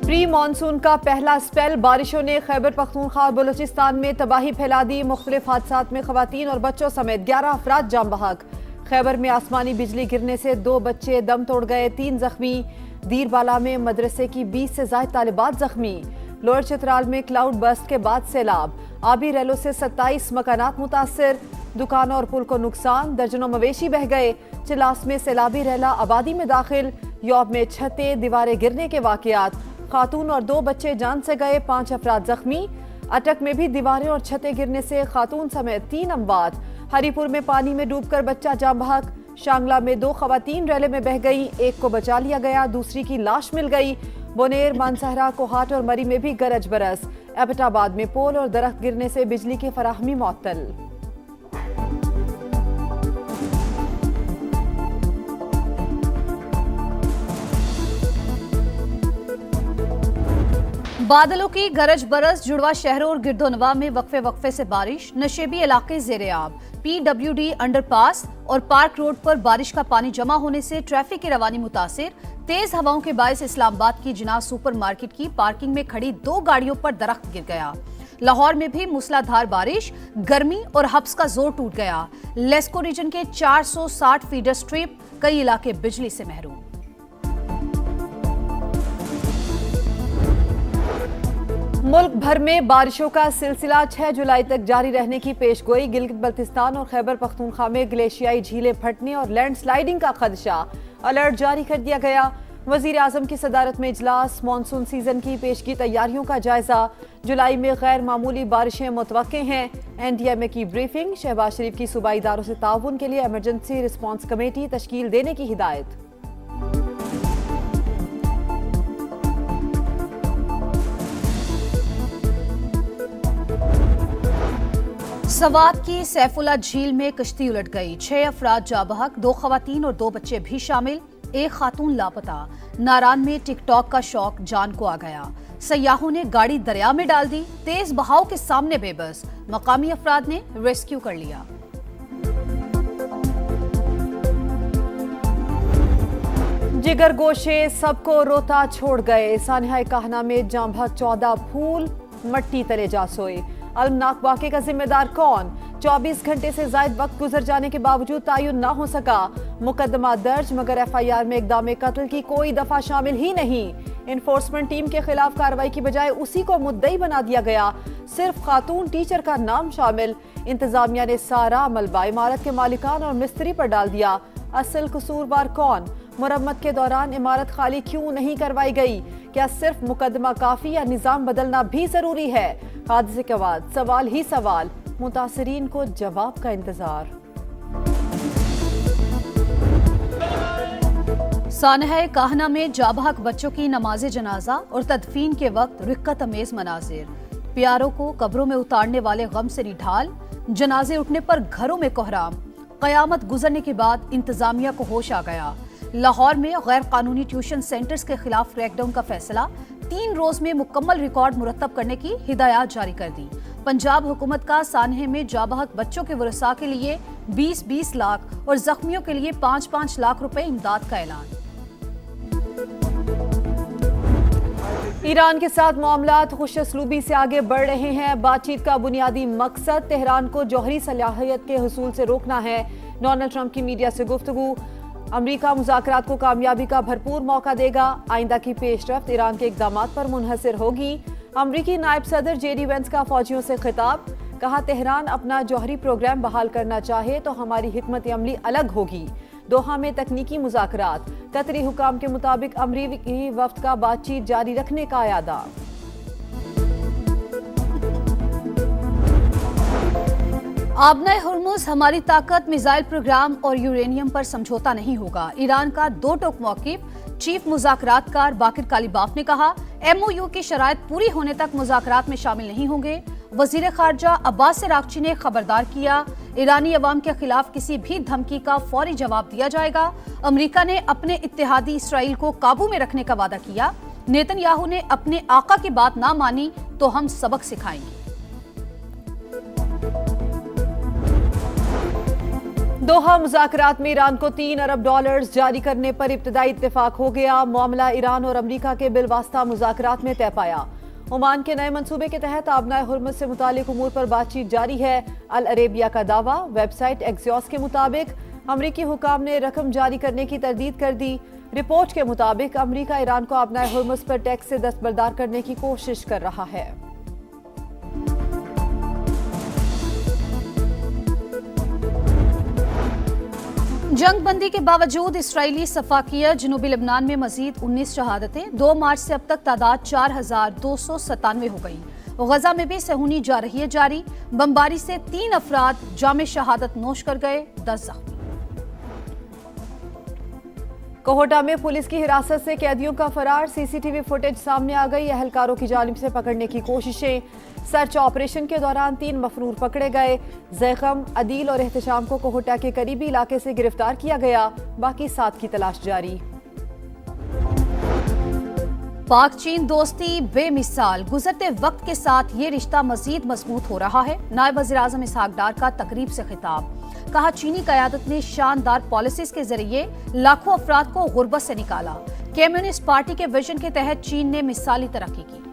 Pre monsoon का पहला spell बारिशों ने खैबर पख्तूनख्वा और बलूचिस्तान में तबाही फैला दी। मुख्तलिफ हादसात में खवातीन और बच्चों समेत 11 अफराद जाम बहक। खैबर में आसमानी बिजली गिरने से 2 बच्चे दम तोड़ गए, 3 जख्मी। दीरबाला में मदरसे की 20 से ज्यादा तालिबात जख्मी। लोअर चित्राल में क्लाउड बर्स्ट के बाद सैलाब। आबी रैलों से 27 मकानात मुतासिर। दुकानों और पुल को नुकसान, दर्जनों मवेशी बह गए। चिलास में सैलाबी रैला आबादी में दाखिल। यौब में छतें दीवारें गिरने के वाकयात। खातून और 2 बच्चे जान से गए, 5 अफराद जख्मी। अटक में भी दीवारें और छतें गिरने से खातून समेत 3 अमवात। हरीपुर में पानी में डूबकर बच्चा जाम बहक। शांगला में 2 खवातीन रैले में बह गई, एक को बचा लिया गया, दूसरी की लाश मिल गई। बोनेर, मानसहरा, कोहाट और मरी में भी गरज बरस। एबटाबाद में पोल और दरख्त गिरने से बिजली की फराहमी मुअत्तल। बादलों की गरज बरस, जुड़वा शहरों और गिरदोनवा में वक्फे वक्फे से बारिश। नशेबी इलाके ज़ेरे-आब। PWD अंडरपास और पार्क रोड पर बारिश का पानी जमा होने से ट्रैफिक की रवानी मुतासिर। तेज हवाओं के बायस इस्लामाबाद की जिनाह सुपरमार्केट की पार्किंग में खड़ी 2 गाड़ियों पर दरख्त गिर गया। लाहौर में भी मूसलाधार बारिश, गर्मी और हब्स का जोर टूट गया। लेस्को रीजन के 460 फीडर स्ट्रिप, कई इलाके बिजली से महरूम। मुल्क भर में बारिशों का सिलसिला 6 जुलाई तक जारी रहने की पेशगोई। गिलगित बल्तिस्तान और खैबर पख्तूनख्वा में ग्लेशियाई झीलें फटने और लैंडस्लाइडिंग का खदशा। अलर्ट जारी कर दिया गया। वजीर आजम की सदारत में इजलास। मानसून सीजन की पेशगी तैयारियों का जायजा। जुलाई में गैर मामूली बारिशें मुतवक्के हैं। NDMA की ब्रीफिंग। शहबाज शरीफ की सूबाई इदारों से ताउन के लिए इमरजेंसी रिस्पॉन्स कमेटी तश्कील देने की हिदायत। सवात की सैफुल्ला झील में कश्ती उलट गई, 6 अफराद जाबहक, 2 खवातीन और 2 बच्चे भी शामिल, 1 खातून लापता। नारान में टिकटॉक का शौक जान को आ गया। सयाहों ने गाड़ी दरिया में डाल दी, तेज बहाव के सामने बेबस। मकामी अफराद ने रेस्क्यू कर लिया। जिगर गोशे सबको रोता छोड़ गए। सानिहा कहना में जाम बहक 14 फूल मट्टी तले जा सोए। अलमनाक वाक़े का जिम्मेदार कौन? 24 घंटे से ज्यादा वक्त गुजर जाने के बावजूद तायुन न हो सका। मुकदमा दर्ज, मगर FIR में इक़दाम कत्ल की कोई दफा शामिल ही नहीं। इन्फोर्समेंट टीम के खिलाफ कार्रवाई की बजाय उसी को मुद्दई बना दिया गया। सिर्फ खातून टीचर का नाम शामिल। इंतजामिया ने सारा मलबा इमारत के मालिकान और मिस्त्री पर डाल दिया। असल कसूरवार कौन? मुरम्मत के दौरान इमारत खाली क्यों नहीं करवाई गई? क्या सिर्फ मुकदमा काफी या निजाम बदलना भी जरूरी है? हादसे के बाद सवाल ही सवाल। मुतासिरीन को जवाब का इंतजार। सानिहा कहना में जाबहक बच्चों की नमाज जनाजा और तदफीन के वक्त रिक्कत अमेज मनाजिर। प्यारों को कब्रों में उतारने वाले गम से निढाल। जनाजे उठने पर घरों में कोहराम। कयामत गुजरने के बाद इंतजामिया को होश आ गया। लाहौर में गैर कानूनी ट्यूशन सेंटर्स के खिलाफ क्रैकडाउन का फैसला। 3 रोज में मुकम्मल रिकॉर्ड मुरतब करने की हिदायत जारी कर दी। पंजाब हुकूमत का सानहे में जाबहक बच्चों के वरसा के लिए 20-20 लाख और जख्मियों के लिए 5-5 लाख रुपए इमदाद का ऐलान। ईरान के साथ मामलात खुशअस्लूबी से आगे बढ़ रहे हैं। बातचीत का बुनियादी मकसद तेहरान को जौहरी सलाहियत के हुसूल से रोकना है। डोनाल्ड ट्रंप की मीडिया से गुफ्तगू। अमरीका मुज़ाकरात को कामयाबी का भरपूर मौका देगा। आइंदा की पेशरफ्त ईरान के इक़दामात पर मुनहसर होगी। अमरीकी नायब सदर JD वेंस का फौजियों से खिताब। कहा, तेहरान अपना जौहरी प्रोग्राम बहाल करना चाहे तो हमारी हिकमत अमली अलग होगी। दोहा में तकनीकी मुज़ाकरात। कतरी हुकाम के मुताबिक अमरीकी वफ्द का बातचीत जारी रखने का इरादा। आबना हुर्मुज हमारी ताकत, मिसाइल प्रोग्राम और यूरेनियम पर समझौता नहीं होगा। ईरान का 2 टोक मौक़िफ़। चीफ मुज़ाकरातकार बाकिर कालीबाफ ने कहा, MOU की शराइत पूरी होने तक मुज़ाकरात में शामिल नहीं होंगे। वज़ीर ख़ारजा अब्बास अराग़ची ने खबरदार किया, ईरानी अवाम के खिलाफ किसी भी धमकी का फौरी जवाब दिया जाएगा। अमरीका ने अपने इत्तेहादी इसराइल को काबू में रखने का वादा किया। नेतन्याहू ने अपने आका की बात ना मानी तो हम सबक सिखाएंगे। दोहा मुज़ाकरात में ईरान को $3 अरब जारी करने पर इब्तदाई इत्तेफाक हो गया। मामला ईरान और अमरीका के बिलवास्ता मुज़ाकरात में तय पाया। ओमान के नए मंसूबे के तहत आबनाए हुर्मुज़ से मुतालिक उमूर पर बातचीत जारी है। अल अरेबिया का दावा। वेबसाइट एक्सियोस के मुताबिक अमरीकी हुकाम ने रकम जारी करने की तरदीद कर दी। रिपोर्ट के मुताबिक अमरीका ईरान को आबनाए हुर्मुज़ पर टैक्स से दस्तबरदार करने की कोशिश कर रहा है। जंग बंदी के बावजूद इसराइली सफाकिया जनूबी लेबनान में मजीद 19 शहादतें। 2 मार्च से अब तक तादाद 4,297 हो गई। गजा में भी सहूनी जा रही है जारी। बमबारी से 3 अफराद जामे शहादत नोश कर गए, 10 जख्मी। कोहोटा में पुलिस की हिरासत से कैदियों का फरार। सीसीटीवी फुटेज सामने आ गई। अहलकारों की जानिब से पकड़ने की कोशिशें। सर्च ऑपरेशन के दौरान 3 मफरूर पकड़े गए। जैखम, अदील और एहतशाम को कोहोटा के करीबी इलाके से गिरफ्तार किया गया। बाकी 7 की तलाश जारी। पाक चीन दोस्ती बेमिसाल। गुजरते वक्त के साथ ये रिश्ता मजीद मजबूत हो रहा है। नायब वज़ीर आज़म इसहाक डार का तकरीब से खिताब। कहा, चीनी क़यादत ने शानदार पॉलिसीज के जरिए लाखों अफराद को गुर्बत से निकाला। कम्युनिस्ट पार्टी के विजन के तहत चीन ने मिसाली तरक्की की।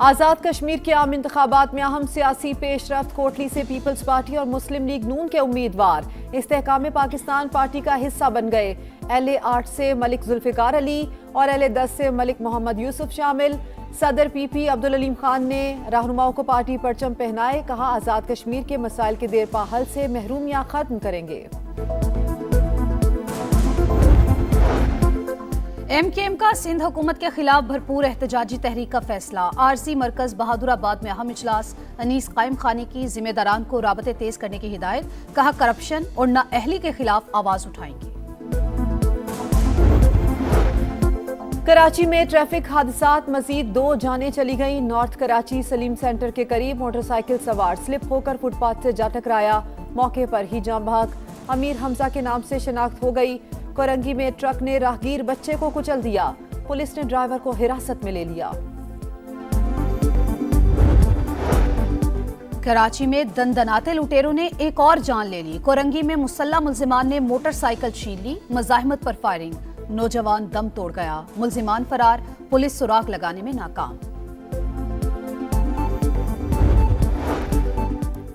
आज़ाद कश्मीर के आम इंतखाबात में अहम सियासी पेशरफ्त। कोटली से पीपल्स पार्टी और मुस्लिम लीग नून के उम्मीदवार इस्तेहकाम पाकिस्तान पार्टी का हिस्सा बन गए। LA 8 से मलिक जुल्फिकार अली और LA 10 से मलिक मोहम्मद यूसुफ शामिल। सदर PP अब्दुल अलीम खान ने रहनुमाओं को पार्टी परचम पहनाए। कहा, आज़ाद कश्मीर के मसाइल के देरपा हल से महरूमियां खत्म करेंगे। MKM का सिंध हुकूमत के खिलाफ भरपूर एहतजाजी तहरीक का फैसला। आरजी मरकज बहादुराबाद में अहम इजलास। अनीस कायम खानी की जिम्मेदारान को राबते तेज करने की हिदायत। कहा, करप्शन और नाअहली के खिलाफ आवाज उठाएंगे। कराची में ट्रैफिक हादसात मजीद 2 जानें चली गईं। नॉर्थ कराची सलीम सेंटर के करीब मोटरसाइकिल सवार स्लिप होकर फुटपाथ से जा टकराया। मौके पर ही जाम बहक। अमीर हमजा के नाम से शनाख्त हो गई। कोरंगी में ट्रक ने राहगीर बच्चे को कुचल दिया। पुलिस ने ड्राइवर को हिरासत में ले लिया। कराची में दंदनाते लुटेरों ने एक और जान ले ली। कोरंगी में मुसल्ला मुल्जिमान ने मोटरसाइकिल छीन ली। मज़ाहिमत पर फायरिंग। नौजवान दम तोड़ गया। मुल्जिमान फरार। पुलिस सुराग लगाने में नाकाम।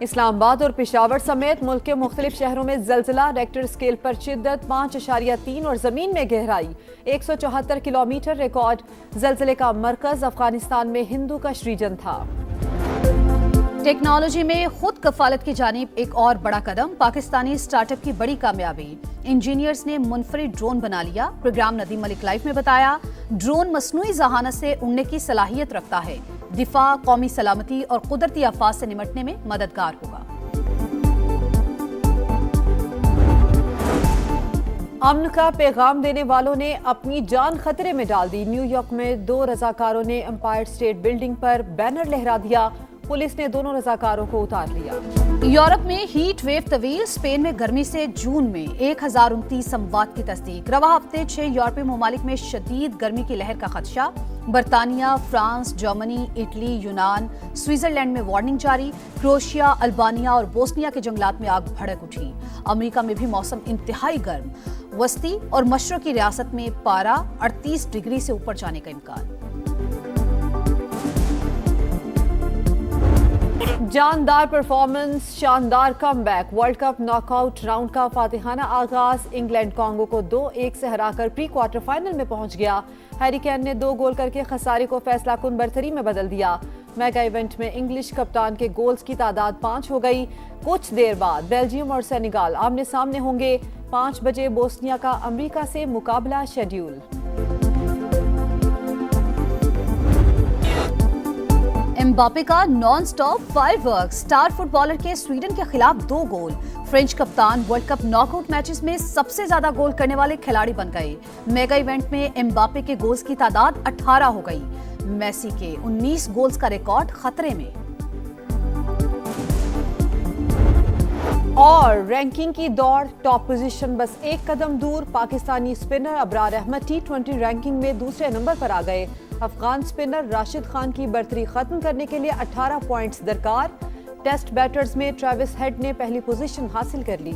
इस्लामाबाद और पेशावर समेत मुल्क के मुख्तलिफ शहरों में जलजिला। रेक्टर स्केल पर शिद्दत 5.3 और जमीन में गहराई 174 किलोमीटर रिकॉर्ड। जलजिले का मरकज अफगानिस्तान में हिंदू कश रीजन था। टेक्नोलॉजी में खुद कफालत की जानिब एक और बड़ा कदम। पाकिस्तानी स्टार्टअप की बड़ी कामयाबी। इंजीनियर्स ने मुनफरिद ड्रोन बना लिया। प्रोग्राम नदीम मलिक लाइफ में बताया, ड्रोन मसनूई जहानत से उड़ने की सलाहियत रखता है। दिफा, कौमी सलामती और कुदरती आफात से निपटने में मददगार होगा। अमन का पैगाम देने वालों ने अपनी जान खतरे में डाल दी। न्यूयॉर्क में 2 रजाकारों ने एम्पायर स्टेट बिल्डिंग पर बैनर लहरा दिया। पुलिस ने दोनों रजाकारों को उतार लिया। यूरोप में हीट वेव तवील। स्पेन में गर्मी से जून में 1029 अमवात की तस्दीक। रवा हफ्ते 6 यूरोपीय ममालिक में शदीद गर्मी की लहर का खदशा। बरतानिया, फ्रांस, जर्मनी, इटली, यूनान, स्विट्जरलैंड में वार्निंग जारी। क्रोएशिया, अल्बानिया और बोस्निया के जंगलात में आग भड़क उठी। अमेरिका में भी मौसम इंतहाई गर्म। वस्ती और मशरकी रियासत में पारा 38 डिग्री से ऊपर जाने का इम्कान। जानदार परफॉर्मेंस, शानदार comeback. World cup knockout round का फातिहाना आगाज। इंग्लैंड कांगो को 2-1 से हराकर प्री क्वार्टर फाइनल में पहुंच गया। हैरी केन ने 2 गोल करके खसारे को फैसला कुन बरतरी में बदल दिया। मेगा इवेंट में इंग्लिश कप्तान के गोल्स की तादाद 5 हो गई। कुछ देर बाद बेल्जियम और सेनेगाल आमने सामने होंगे। 5 बजे बोस्निया का अमेरिका से मुकाबला शेड्यूल। एम्बापे का non stop firework. Star footballer के स्वीडन के खिलाफ 2 गोल। फ्रेंच कप्तान वर्ल्ड कप नॉकआउट मैचेस में सबसे ज्यादा गोल करने वाले खिलाड़ी बन गए। मेगा इवेंट में एम्बापे के गोल्स की तादाद 18 हो गई। मेसी के 19 गोल्स का रिकॉर्ड खतरे में। और रैंकिंग की दौड़, टॉप पोजीशन बस एक कदम दूर। Pakistani spinner Abrar Ahmed T20 ranking में दूसरे नंबर पर आ गए। अफगान स्पिनर राशिद खान की बर्तरी खत्म करने के लिए 18 पॉइंट्स दरकार। टेस्ट बैटर्स में ट्रेविस हेड ने पहली पोजीशन हासिल कर ली।